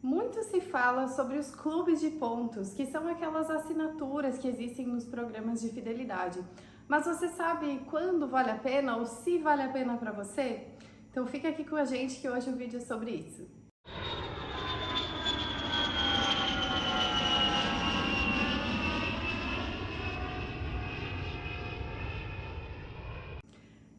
Muito se fala sobre os clubes de pontos, que são aquelas assinaturas que existem nos programas de fidelidade. Mas você sabe quando vale a pena ou se vale a pena para você? Então fica aqui com a gente que hoje o vídeo é sobre isso.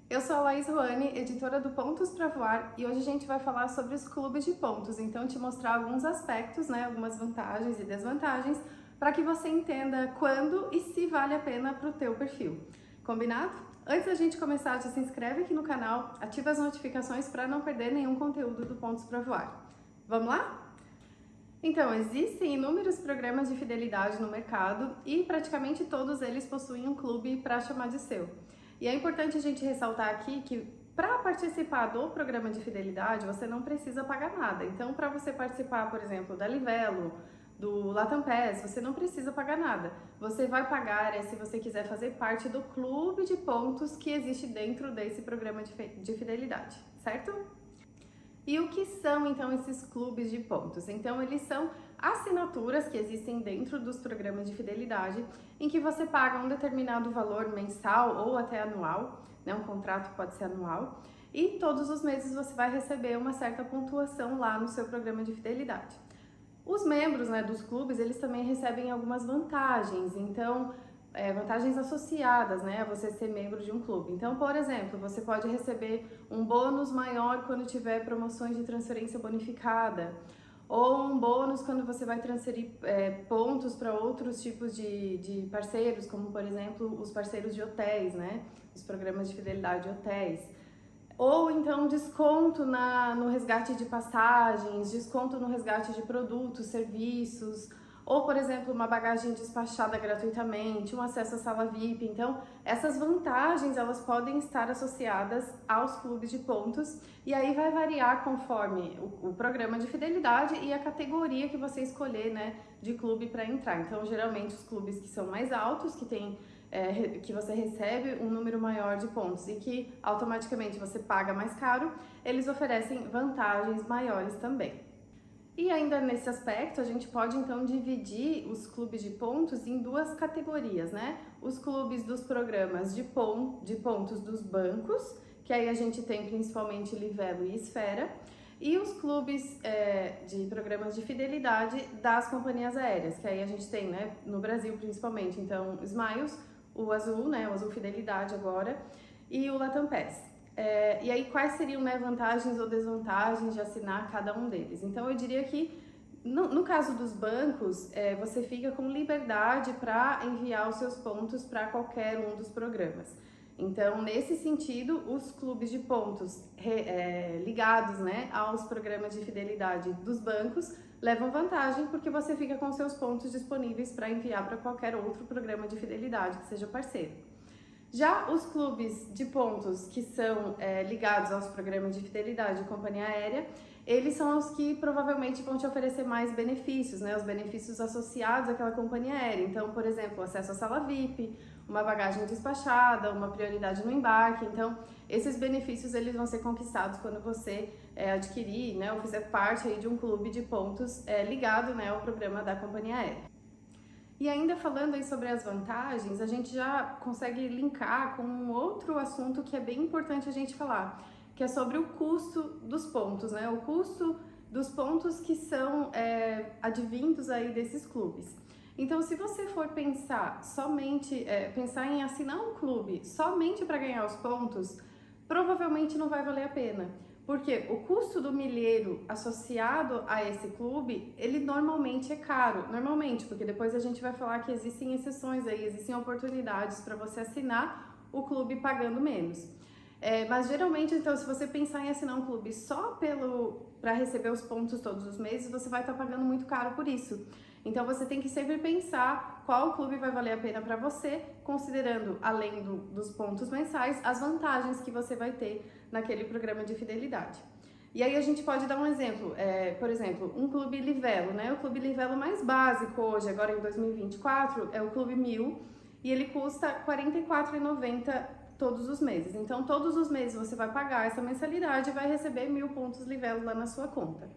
Eu sou a Laís Ruani, editora do Pontos para Voar, e hoje a gente vai falar sobre os clubes de pontos, então te mostrar alguns aspectos, algumas vantagens e desvantagens, para que você entenda quando e se vale a pena para o teu perfil. Combinado? Antes da gente começar, já se inscreve aqui no canal, ativa as notificações para não perder nenhum conteúdo do Pontos para Voar. Vamos lá? Então, existem inúmeros programas de fidelidade no mercado e praticamente todos eles possuem um clube para chamar de seu. E é importante a gente ressaltar aqui que para participar do programa de fidelidade você não precisa pagar nada. Então, para você participar, por exemplo, da Livelo, do Latam Pass, você não precisa pagar nada. Você vai pagar se você quiser fazer parte do clube de pontos que existe dentro desse programa de fidelidade, certo? E o que são então esses clubes de pontos? Então eles são assinaturas que existem dentro dos programas de fidelidade em que você paga um determinado valor mensal ou até anual, um contrato pode ser anual, e todos os meses você vai receber uma certa pontuação lá no seu programa de fidelidade. Os membros dos clubes, eles também recebem algumas vantagens, então vantagens associadas a você ser membro de um clube. Então, por exemplo, você pode receber um bônus maior quando tiver promoções de transferência bonificada, ou um bônus quando você vai transferir pontos para outros tipos de parceiros, como por exemplo os parceiros de hotéis, os programas de fidelidade de hotéis. Ou então desconto no resgate de passagens, desconto no resgate de produtos, serviços, ou, por exemplo, uma bagagem despachada gratuitamente, um acesso à sala VIP. Então, essas vantagens, elas podem estar associadas aos clubes de pontos e aí vai variar conforme o programa de fidelidade e a categoria que você escolher, de clube para entrar. Então, geralmente, os clubes que são mais altos, que você recebe um número maior de pontos e que automaticamente você paga mais caro, eles oferecem vantagens maiores também. E ainda nesse aspecto, a gente pode então dividir os clubes de pontos em duas categorias, Os clubes dos programas de pontos dos bancos, que aí a gente tem principalmente Livelo e Esfera, e os clubes de programas de fidelidade das companhias aéreas, que aí a gente tem, no Brasil principalmente, então, Smiles, o Azul, o Azul Fidelidade agora, e o Latam Pass. E aí, quais seriam vantagens ou desvantagens de assinar cada um deles? Então, eu diria que, no caso dos bancos, você fica com liberdade para enviar os seus pontos para qualquer um dos programas. Então, nesse sentido, os clubes de pontos ligados aos programas de fidelidade dos bancos levam vantagem porque você fica com seus pontos disponíveis para enviar para qualquer outro programa de fidelidade que seja parceiro. Já os clubes de pontos que são ligados aos programas de fidelidade de companhia aérea, eles são os que provavelmente vão te oferecer mais benefícios, os benefícios associados àquela companhia aérea. Então, por exemplo, acesso à sala VIP, uma bagagem despachada, uma prioridade no embarque. Então, esses benefícios eles vão ser conquistados quando você adquirir, ou fizer parte aí de um clube de pontos ligado ao programa da companhia aérea. E ainda falando aí sobre as vantagens, a gente já consegue linkar com um outro assunto que é bem importante a gente falar, que é sobre o custo dos pontos, O custo dos pontos que são advindos aí desses clubes. Então, se você for pensar em assinar um clube somente para ganhar os pontos, provavelmente não vai valer a pena. Porque o custo do milheiro associado a esse clube, ele normalmente é caro. Normalmente, porque depois a gente vai falar que existem exceções aí, existem oportunidades para você assinar o clube pagando menos. Mas geralmente, então, se você pensar em assinar um clube só para receber os pontos todos os meses, você vai estar pagando muito caro por isso. Então você tem que sempre pensar qual clube vai valer a pena para você, considerando, além dos pontos mensais, as vantagens que você vai ter naquele programa de fidelidade. E aí a gente pode dar um exemplo, por exemplo, um clube Livelo, O clube Livelo mais básico hoje, agora em 2024, é o Clube 1000 e ele custa R$ 44,90 todos os meses. Então, todos os meses você vai pagar essa mensalidade e vai receber 1000 pontos Livelo lá na sua conta.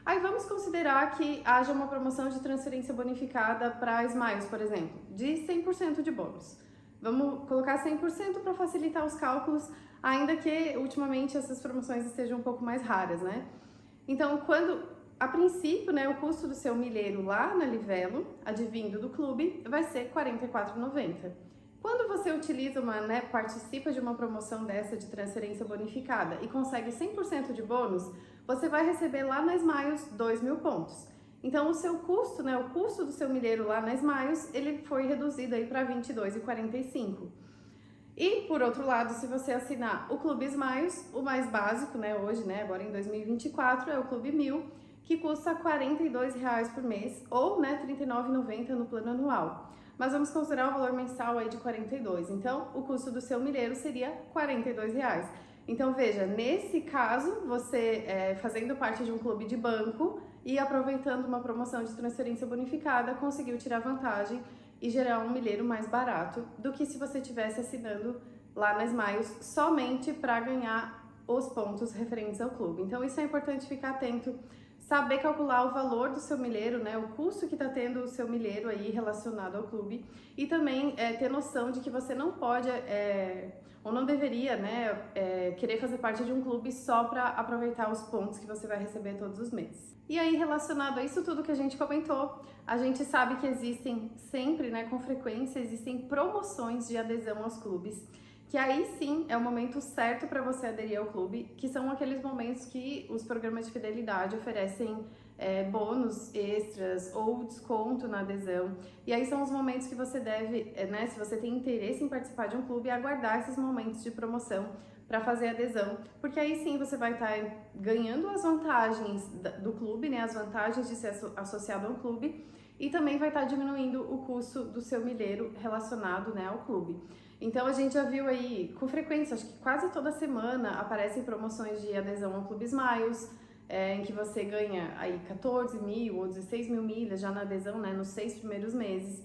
Aí vamos considerar que haja uma promoção de transferência bonificada para Smiles, por exemplo, de 100% de bônus. Vamos colocar 100% para facilitar os cálculos, ainda que ultimamente essas promoções estejam um pouco mais raras, né? Então, a princípio, né, o custo do seu milheiro lá na Livelo, advindo do clube, vai ser R$ 44,90. Quando você utiliza participa de uma promoção dessa de transferência bonificada e consegue 100% de bônus, você vai receber lá na Smiles 2.000 pontos. Então, o seu custo, né, o custo do seu milheiro lá na Smiles, ele foi reduzido aí para R$ 22,45. E, por outro lado, se você assinar o Clube Smiles, o mais básico, né, hoje, né, agora em 2024, é o Clube 1000, que custa R$ 42,00 por mês, ou, né, R$ 39,90 no plano anual. Mas vamos considerar o valor mensal aí de 42. Então, o custo do seu milheiro seria R$ 42,00. Então, veja, nesse caso, você fazendo parte de um clube de banco e aproveitando uma promoção de transferência bonificada, conseguiu tirar vantagem e gerar um milheiro mais barato do que se você estivesse assinando lá na Smiles somente para ganhar os pontos referentes ao clube. Então, isso é importante ficar atento, saber calcular o valor do seu milheiro, né, o custo que está tendo o seu milheiro aí relacionado ao clube, e também ter noção de que você não pode ou não deveria, né, querer fazer parte de um clube só para aproveitar os pontos que você vai receber todos os meses. E aí, relacionado a isso tudo que a gente comentou, a gente sabe que existem sempre, né, com frequência, existem promoções de adesão aos clubes, que aí sim é o momento certo para você aderir ao clube, que são aqueles momentos que os programas de fidelidade oferecem bônus extras ou desconto na adesão. E aí são os momentos que você deve, né, se você tem interesse em participar de um clube, aguardar esses momentos de promoção para fazer adesão, porque aí sim você vai estar ganhando as vantagens do clube, né, as vantagens de ser associado a um clube, e também vai estar diminuindo o custo do seu milheiro relacionado, né, ao clube. Então a gente já viu aí com frequência, acho que quase toda semana aparecem promoções de adesão ao Clube Smiles, em que você ganha aí 14.000 ou 16.000 milhas já na adesão, né, nos 6 primeiros meses.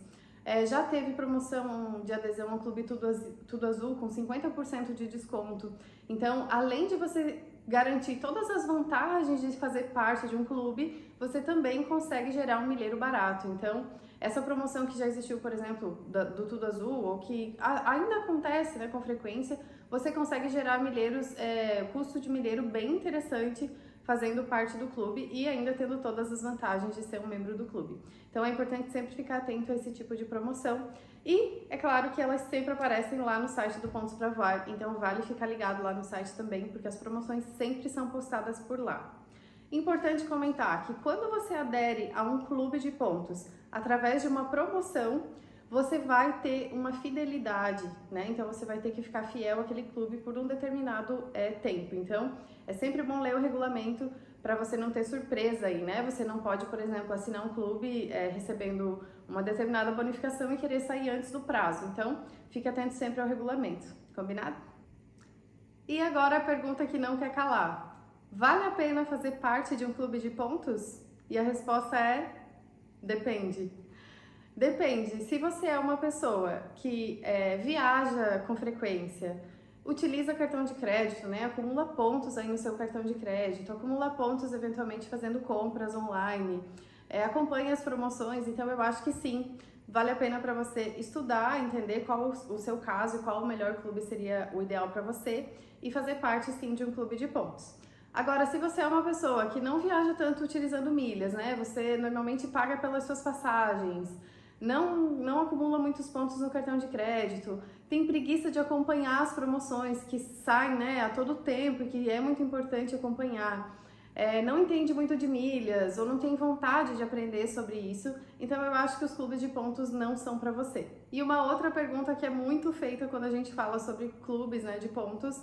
Já teve promoção de adesão ao Clube Tudo Azul com 50% de desconto. Então, além de você garantir todas as vantagens de fazer parte de um clube, você também consegue gerar um milheiro barato. Então, essa promoção que já existiu, por exemplo, do Tudo Azul, ou que ainda acontece, né, com frequência, você consegue gerar milheiros, custo de milheiro bem interessante, fazendo parte do clube e ainda tendo todas as vantagens de ser um membro do clube. Então é importante sempre ficar atento a esse tipo de promoção. E é claro que elas sempre aparecem lá no site do Pontos para Voar, então vale ficar ligado lá no site também, porque as promoções sempre são postadas por lá. Importante comentar que quando você adere a um clube de pontos através de uma promoção, você vai ter uma fidelidade, né? Então você vai ter que ficar fiel àquele clube por um determinado tempo. Então é sempre bom ler o regulamento para você não ter surpresa aí, né? Você não pode, por exemplo, assinar um clube recebendo uma determinada bonificação e querer sair antes do prazo. Então fique atento sempre ao regulamento, combinado? E agora a pergunta que não quer calar. Vale a pena fazer parte de um clube de pontos? E a resposta é: depende. Depende. Se você é uma pessoa que viaja com frequência, utiliza cartão de crédito, né? Acumula pontos aí no seu cartão de crédito, acumula pontos eventualmente fazendo compras online, acompanha as promoções, então eu acho que sim, vale a pena para você estudar, entender qual o seu caso e qual o melhor clube seria o ideal para você e fazer parte sim de um clube de pontos. Agora, se você é uma pessoa que não viaja tanto utilizando milhas, né? Você normalmente paga pelas suas passagens, não acumula muitos pontos no cartão de crédito, tem preguiça de acompanhar as promoções que saem, né, a todo tempo e que é muito importante acompanhar, não entende muito de milhas ou não tem vontade de aprender sobre isso, então eu acho que os clubes de pontos não são para você. E uma outra pergunta que é muito feita quando a gente fala sobre clubes, né, de pontos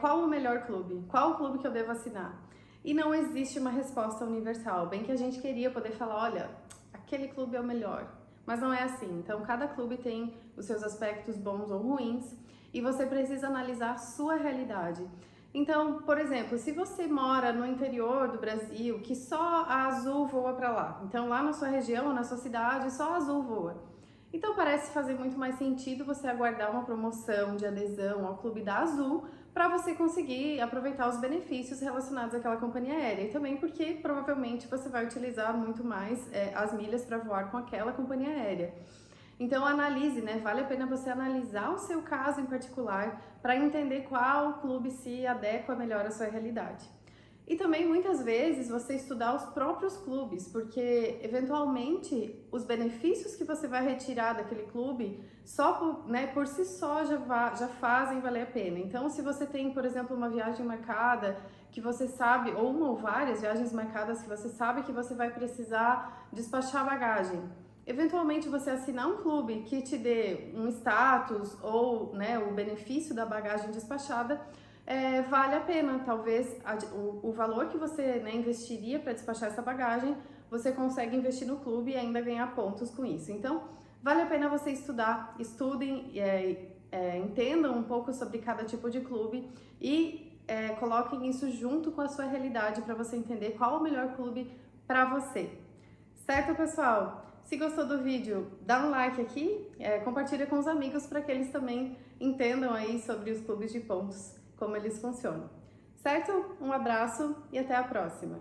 qual o melhor clube? Qual o clube que eu devo assinar? E não existe uma resposta universal, bem que a gente queria poder falar, olha, aquele clube é o melhor, mas não é assim. Então cada clube tem os seus aspectos bons ou ruins e você precisa analisar a sua realidade. Então, por exemplo, se você mora no interior do Brasil, que só a Azul voa para lá, então lá na sua região, na sua cidade, só a Azul voa. Então parece fazer muito mais sentido você aguardar uma promoção de adesão ao clube da Azul, para você conseguir aproveitar os benefícios relacionados àquela companhia aérea. E também porque provavelmente você vai utilizar muito mais as milhas para voar com aquela companhia aérea. Então analise, né? Vale a pena você analisar o seu caso em particular para entender qual clube se adequa melhor à sua realidade. E também muitas vezes você estudar os próprios clubes, porque eventualmente os benefícios que você vai retirar daquele clube só por si só já fazem valer a pena. Então, se você tem, por exemplo, uma viagem marcada que você sabe, ou uma ou várias viagens marcadas que você sabe que você vai precisar despachar bagagem, eventualmente você assinar um clube que te dê um status ou o benefício da bagagem despachada, vale a pena. Talvez o valor que você investiria para despachar essa bagagem, você consegue investir no clube e ainda ganhar pontos com isso. Então, vale a pena você estudar, estudem, entendam um pouco sobre cada tipo de clube e coloquem isso junto com a sua realidade para você entender qual é o melhor clube para você. Certo, pessoal? Se gostou do vídeo, dá um like aqui, compartilha com os amigos para que eles também entendam aí sobre os clubes de pontos, como eles funcionam. Certo? Um abraço e até a próxima!